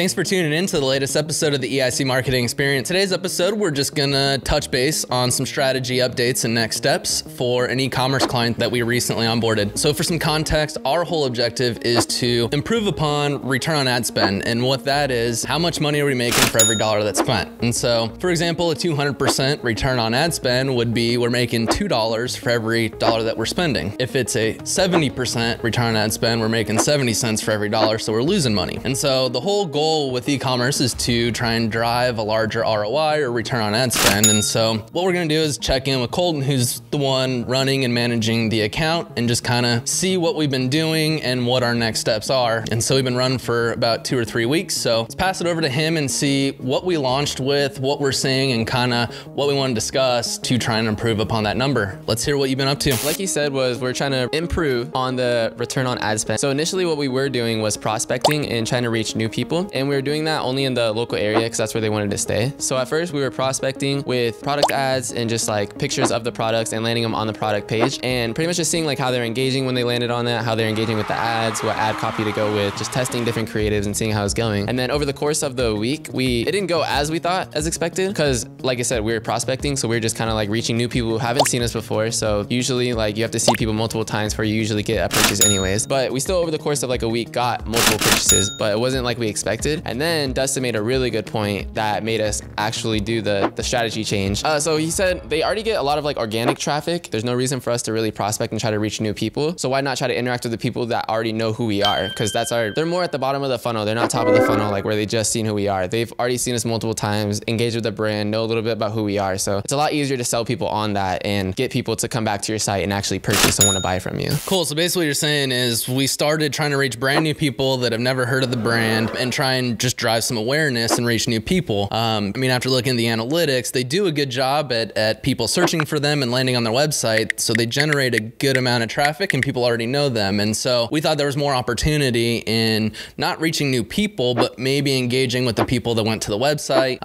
Thanks for tuning in to the latest episode of the EIC Marketing Experience. Today's episode, we're just gonna touch base on some strategy updates and next steps for an e-commerce client that we recently onboarded. So for some context, our whole objective is to improve upon return on ad spend. And what that is, how much money are we making for every dollar that's spent? And so, for example, a 200% return on ad spend would be we're making $2 for every dollar that we're spending. If it's a 70% return on ad spend, we're making 70 cents for every dollar, so we're losing money. And so the whole goal with e-commerce is to try and drive a larger ROI or return on ad spend. And so what we're gonna do is check in with Kolton, who's the one running and managing the account, and just kind of see what we've been doing and what our next steps are. And so we've been running for about 2 or 3 weeks. So let's pass it over to him and see what we launched with, what we're seeing, and kind of what we want to discuss to try and improve upon that number. Let's hear what you've been up to. Like you said, we're trying to improve on the return on ad spend. So initially what we were doing was prospecting and trying to reach new people. And we were doing that only in the local area because that's where they wanted to stay. So at first we were prospecting with product ads and just like pictures of the products and landing them on the product page, and pretty much just seeing like how they're engaging when they landed on that, how they're engaging with the ads, what ad copy to go with, just testing different creatives and seeing how it's going. And then over the course of the week, it didn't go as we thought, as expected, because like I said, we were prospecting. So we were just kind of like reaching new people who haven't seen us before. So usually like you have to see people multiple times before you usually get a purchase anyways. But we still over the course of like a week got multiple purchases, but it wasn't like we expected. And then Dustin made a really good point that made us actually do the strategy change. So he said they already get a lot of like organic traffic. There's no reason for us to really prospect and try to reach new people. So why not try to interact with the people that already know who we are? Because they're more at the bottom of the funnel. They're not top of the funnel, like where they just seen who we are. They've already seen us multiple times, engaged with the brand, know a little bit about who we are. So it's a lot easier to sell people on that and get people to come back to your site and actually purchase and want to buy from you. Cool. So basically what you're saying is we started trying to reach brand new people that have never heard of the brand and try and just drive some awareness and reach new people. I mean, after looking at the analytics, they do a good job at people searching for them and landing on their website. So they generate a good amount of traffic and people already know them. And so we thought there was more opportunity in not reaching new people, but maybe engaging with the people that went to the website,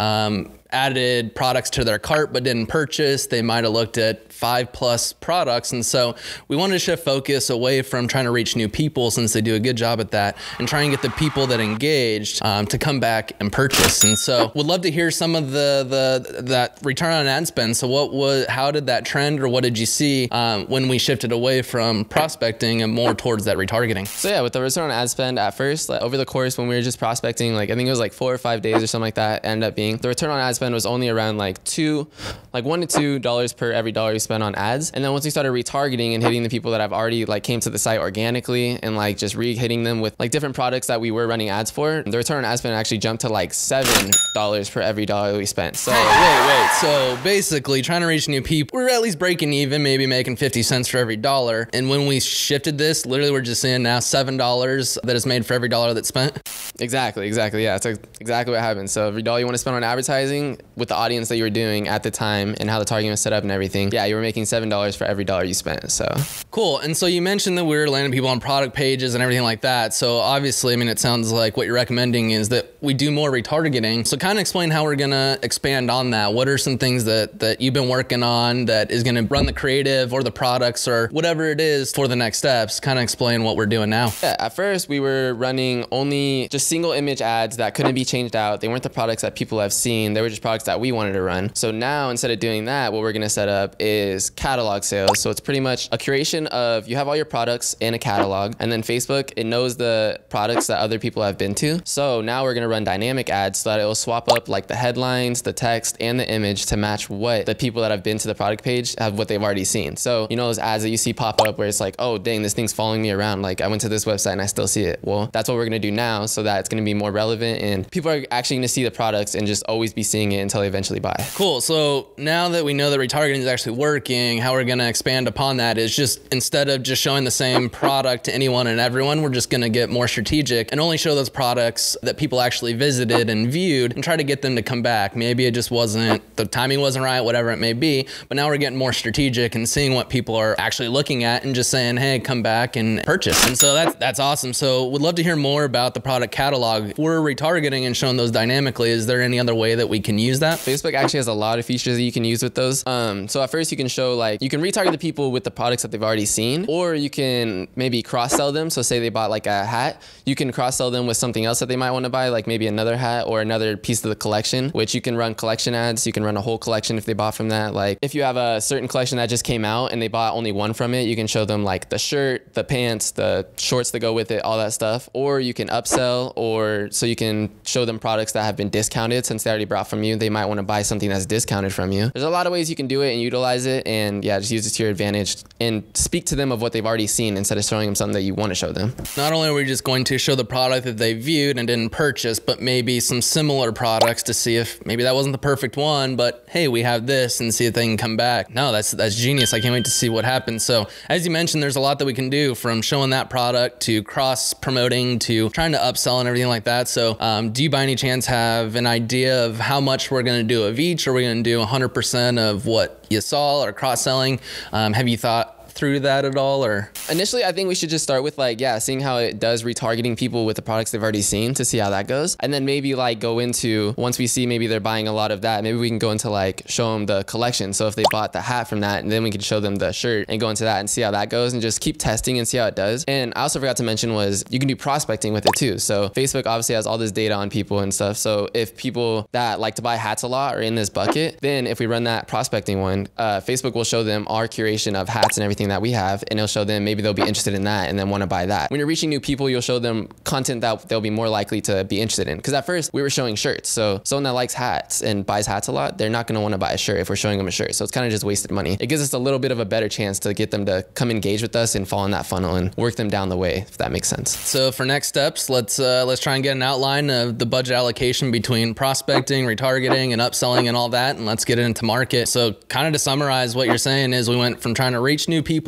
added products to their cart but didn't purchase. They might have looked at 5+ products. And so we wanted to shift focus away from trying to reach new people, since they do a good job at that, and try and get the people that engaged to come back and purchase. And so would love to hear some of that return on ad spend. So how did that trend, or what did you see when we shifted away from prospecting and more towards that retargeting? So yeah, with the return on ad spend at first, like over the course when we were just prospecting, like I think it was like 4 or 5 days or something like that, ended up being the return on ad spend was only around like $1 to $2 per every dollar you spend on ads. And then once we started retargeting and hitting the people that have already like came to the site organically and like just re-hitting them with like different products that we were running ads for, the return on ad spend actually jumped to like $7 per every dollar we spent. So wait. So basically trying to reach new people, we're at least breaking even, maybe making 50 cents for every dollar. And when we shifted this, literally we're just seeing now $7 that is made for every dollar that's spent. Exactly. Yeah, that's exactly what happened. So every dollar you want to spend on advertising with the audience that you were doing at the time and how the targeting was set up and everything, yeah, you were making $7 for every dollar you spent. So cool. And so you mentioned that we were landing people on product pages and everything like that. So obviously, I mean, it sounds like what you're recommending is that we do more retargeting. So kind of explain how we're going to expand on that. What are some things that you've been working on that is going to run the creative or the products or whatever it is for the next steps? Kind of explain what we're doing now. Yeah, at first we were running only just single image ads that couldn't be changed out. They weren't the products that people have seen. They were just products that we wanted to run. So now instead of doing that, what we're going to set up is catalog sales. So it's pretty much a curation of, you have all your products in a catalog, and then Facebook, it knows the products that other people have been to. So now we're going to run dynamic ads so that it will swap up like the headlines, the text, and the image to match what the people that have been to the product page have, what they've already seen. So you know those ads that you see pop up where it's like, oh dang, this thing's following me around. Like I went to this website and I still see it. Well, that's what we're going to do now, so that it's going to be more relevant and people are actually going to see the products and just always be seeing it until they eventually buy. Cool. So now that we know that retargeting is actually working, how we're going to expand upon that is just instead of just showing the same product to anyone and everyone, we're just going to get more strategic and only show those products that people actually visited and viewed and try to get them to come back. Maybe it just wasn't, the timing wasn't right, whatever it may be, but now we're getting more strategic and seeing what people are actually looking at and just saying, hey, come back and purchase. And so that's awesome. So would love to hear more about the product catalog. If we're retargeting and showing those dynamically, is there any other way that we can use that? Facebook actually has a lot of features that you can use with those. So at first you can can show like, you can retarget the people with the products that they've already seen, or you can maybe cross-sell them. So say they bought like a hat, you can cross-sell them with something else that they might want to buy, like maybe another hat or another piece of the collection, which you can run collection ads. You can run a whole collection if they bought from that. Like if you have a certain collection that just came out and they bought only one from it, you can show them like the shirt, the pants, the shorts that go with it, all that stuff. Or you can upsell, or so you can show them products that have been discounted since they already bought from you. They might want to buy something that's discounted from you. There's a lot of ways you can do it and utilize it, and yeah, just use it to your advantage and speak to them of what they've already seen instead of showing them something that you want to show them. Not only are we just going to show the product that they viewed and didn't purchase, but maybe some similar products to see if maybe that wasn't the perfect one, but hey, we have this, and see if they can come back. No, that's genius. I can't wait to see what happens. So as you mentioned, there's a lot that we can do, from showing that product to cross promoting to trying to upsell and everything like that. So do you by any chance have an idea of how much we're going to do of each? Or are we going to do 100% of what you saw, or cross-selling? Have you thought through that at all? Or initially, I think we should just start with like, yeah, seeing how it does retargeting people with the products they've already seen, to see how that goes. And then maybe like go into, once we see maybe they're buying a lot of that, maybe we can go into like show them the collection. So if they bought the hat from that, and then we can show them the shirt and go into that and see how that goes, and just keep testing and see how it does. And I also forgot to mention was you can do prospecting with it too. So Facebook obviously has all this data on people and stuff. So if people that like to buy hats a lot are in this bucket, then if we run that prospecting one, Facebook will show them our curation of hats and everything that we have, and it'll show them maybe they'll be interested in that and then want to buy that. When you're reaching new people, you'll show them content that they'll be more likely to be interested in. Because at first we were showing shirts. So someone that likes hats and buys hats a lot, they're not going to want to buy a shirt if we're showing them a shirt. So it's kind of just wasted money. It gives us a little bit of a better chance to get them to come engage with us and fall in that funnel and work them down the way, if that makes sense. So for next steps, let's try and get an outline of the budget allocation between prospecting, retargeting, and upselling and all that, and let's get it into market. So kind of to summarize, what you're saying is we went from trying to reach new people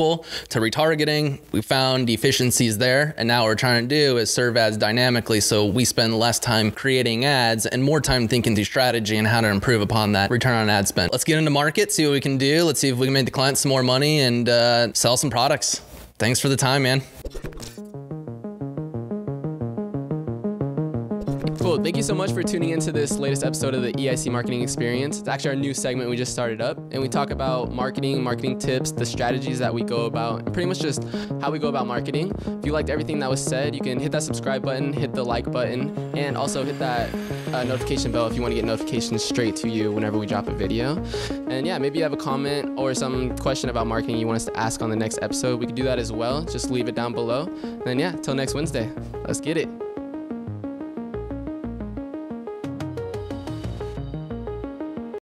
to retargeting. We found efficiencies there, and now what we're trying to do is serve ads dynamically, so we spend less time creating ads and more time thinking through strategy and how to improve upon that return on ad spend. Let's get into market, see what we can do. Let's see if we can make the client some more money and sell some products. Thanks for the time, man. Cool. Thank you so much for tuning into this latest episode of the EIC Marketing Experience. It's actually our new segment we just started up, and we talk about marketing tips, the strategies that we go about, and pretty much just how we go about marketing. If you liked everything that was said, you can hit that subscribe button, hit the like button, and also hit that notification bell if you want to get notifications straight to you whenever we drop a video. And yeah, maybe you have a comment or some question about marketing you want us to ask on the next episode. We can do that as well. Just leave it down below. And then yeah, till next Wednesday. Let's get it.